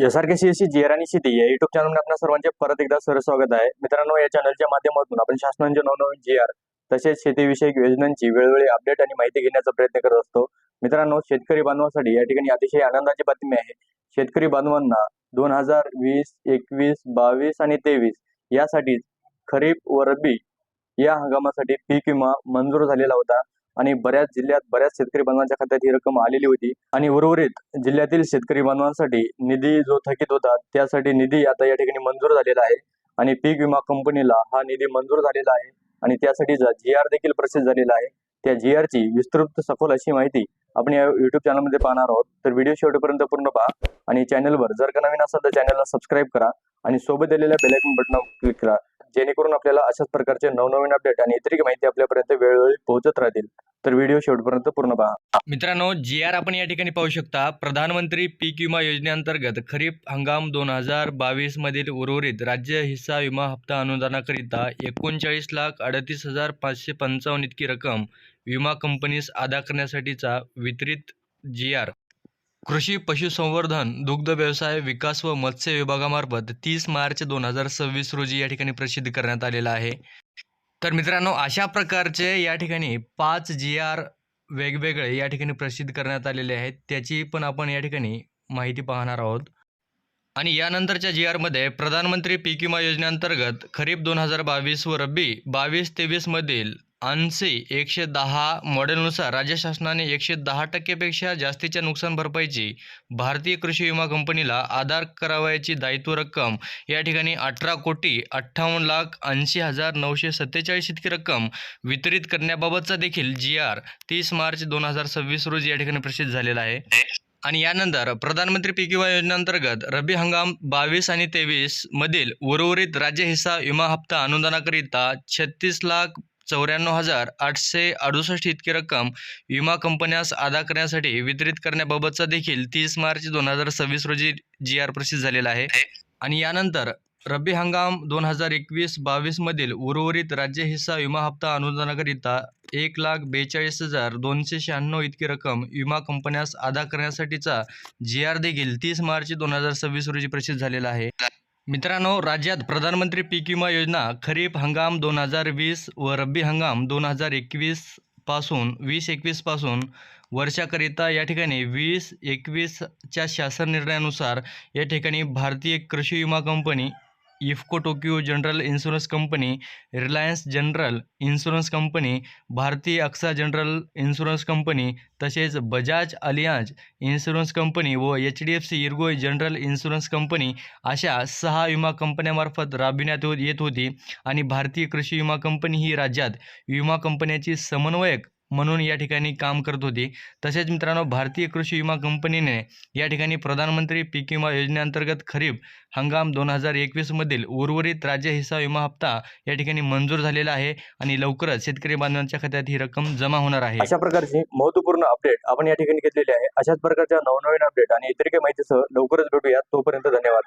SRKCSC GR आणि शेती या युट्यूब चॅनलमध्ये आपल्या सर्वांचे परत एकदा स्वागत आहे. मित्रांनो, या चॅनलच्या माध्यमातून आपण शासनाचे नवनवीन जीआर तसेच शेतीविषयक योजनांची वेळोवेळी अपडेट आणि माहिती घेण्याचा प्रयत्न करत असतो. मित्रांनो, शेतकरी बांधवांसाठी या ठिकाणी अतिशय आनंदाची बातमी आहे. शेतकरी बांधवांना 2020, 21, 22 आणि 23 यासाठी खरीप व रब्बी या हंगामासाठी पीक विमा मंजूर झालेला होता आणि बऱ्याच जिल्ह्यात बऱ्याच शेतकरी बांधवांच्या खात्यात ही रक्कम आलेली होती आणि उर्वरित जिल्ह्यातील शेतकरी बांधवांसाठी निधी जो थकीत होता त्यासाठी निधी आता या ठिकाणी मंजूर झालेला आहे आणि पीक विमा कंपनीला हा निधी मंजूर झालेला आहे आणि त्यासाठी जीआर देखील प्रसिद्ध झालेला आहे. त्या जीआरची विस्तृत सखोल अशी माहिती आपण या युट्यूब चॅनलमध्ये पाहणार आहोत. तर व्हिडिओ शेवटपर्यंत पूर्ण पहा आणि चॅनलवर जर का नवीन असाल तर चॅनलला सबस्क्राईब करा आणि सोबत दिलेल्या बेल आयकॉन बटनावर क्लिक करा, जेणेकरून आपल्याला अशाच प्रकारचे नवनवीन अपडेट आणि इतर माहिती आपल्यापर्यंत वेळोवेळी पोहोचत राहतील. तर व्हिडिओ शेवटपर्यंत पूर्ण पहा. मित्रांनो, जीआर आपण या ठिकाणी पाहू शकता. प्रधानमंत्री पीक विमा योजनेअंतर्गत खरीप हंगाम 2022 मधील उर्वरित राज्य हिस्सा विमा हप्ता अनुदानाकरिता 39,38,555 इतकी रक्कम विमा कंपनीस अदा करण्यासाठीचा वितरित जीआर कृषी पशुसंवर्धन दुग्ध व्यवसाय विकास व मत्स्य विभागामार्फत 30 मार्च 2026 रोजी या ठिकाणी प्रसिद्ध करण्यात आलेला आहे. तर मित्रांनो, अशा प्रकारचे या ठिकाणी 5 जीआर वेगवेगळे या ठिकाणी प्रसिद्ध करण्यात आलेले आहेत. त्याची पण आपण या ठिकाणी माहिती पाहणार आहोत. आणि यानंतरच्या जीआरमध्ये प्रधानमंत्री पीक विमा योजनेअंतर्गत खरीप 2022 व रब्बी 22-23 मधील 80-110 मॉडेलनुसार राज्य शासनाने 110% पेक्षा जास्तीच्या नुकसान भरपाईची भारतीय कृषी विमा कंपनीला अदा करावयाची दायित्व रक्कम या ठिकाणी 18,58,80,947 इतकी रक्कम वितरित करण्याबाबतचा देखील जीआर 30 मार्च 2026 रोजी या ठिकाणी प्रसिद्ध झालेला आहे. आणि यानंतर प्रधानमंत्री पीक विमा योजनेअंतर्गत रब्बी हंगाम 22 आणि 23 मधील उर्वरित राज्य हिस्सा विमा हप्ता अनुदानाकरिता 36,94,868 इतकी रक्कम विमा कंपन्यास अदा करण्यासाठी वितरित करण्याबाबतचा देखील 30 मार्च 2026 रोजी जीआर प्रसिद्ध झालेला आहे. आणि यानंतर रब्बी हंगाम 2021-22 मधील उर्वरित राज्य हिस्सा विमा हप्ता अनुदानाकरिता 1,42,296 इतकी रक्कम विमा कंपन्यास अदा करण्यासाठीचा जीआर देखील 30 मार्च 2026 रोजी प्रसिद्ध झालेला आहे. मित्रांनो, राज्यात प्रधानमंत्री पीक विमा योजना खरीप हंगाम 2020 व रब्बी हंगाम 2021 पासून 2021 पासून वर्षाकरिता या ठिकाणी 2021च्या शासन निर्णयानुसार या ठिकाणी भारतीय कृषी विमा company, IFFCO Tokyo general insurance company, Reliance general insurance company, भारतीय अक्सा जनरल इन्शुरन्स कंपनी तसेच बजाज अलियांज इन्शुरन्स कंपनी व HDFC Ergo general insurance company अशा 6 विमा कंपन्यांमार्फत राबविण्यात येत होती आणि भारतीय कृषी विमा कंपनी ही राज्यात विमा कंपन्याची समन्वयक म्हणून या ठिकाणी काम करत होती. तसेच मित्रांनो, भारतीय कृषी विमा कंपनीने या ठिकाणी प्रधानमंत्री पीक विमा योजनेअंतर्गत खरीप हंगाम 2021 मधील उर्वरित राज्य हिस्सा विमा हप्ता या ठिकाणी मंजूर झालेला आहे आणि लवकरच शेतकरी बांधवांच्या खात्यात ही रक्कम जमा होणार आहे. अशा प्रकारची महत्त्वपूर्ण अपडेट आपण या ठिकाणी घेतलेली आहे. अशाच प्रकारच्या नवनवीन अपडेट आणि इतर काही माहितीसह लवकरच भेटूया. तोपर्यंत धन्यवाद.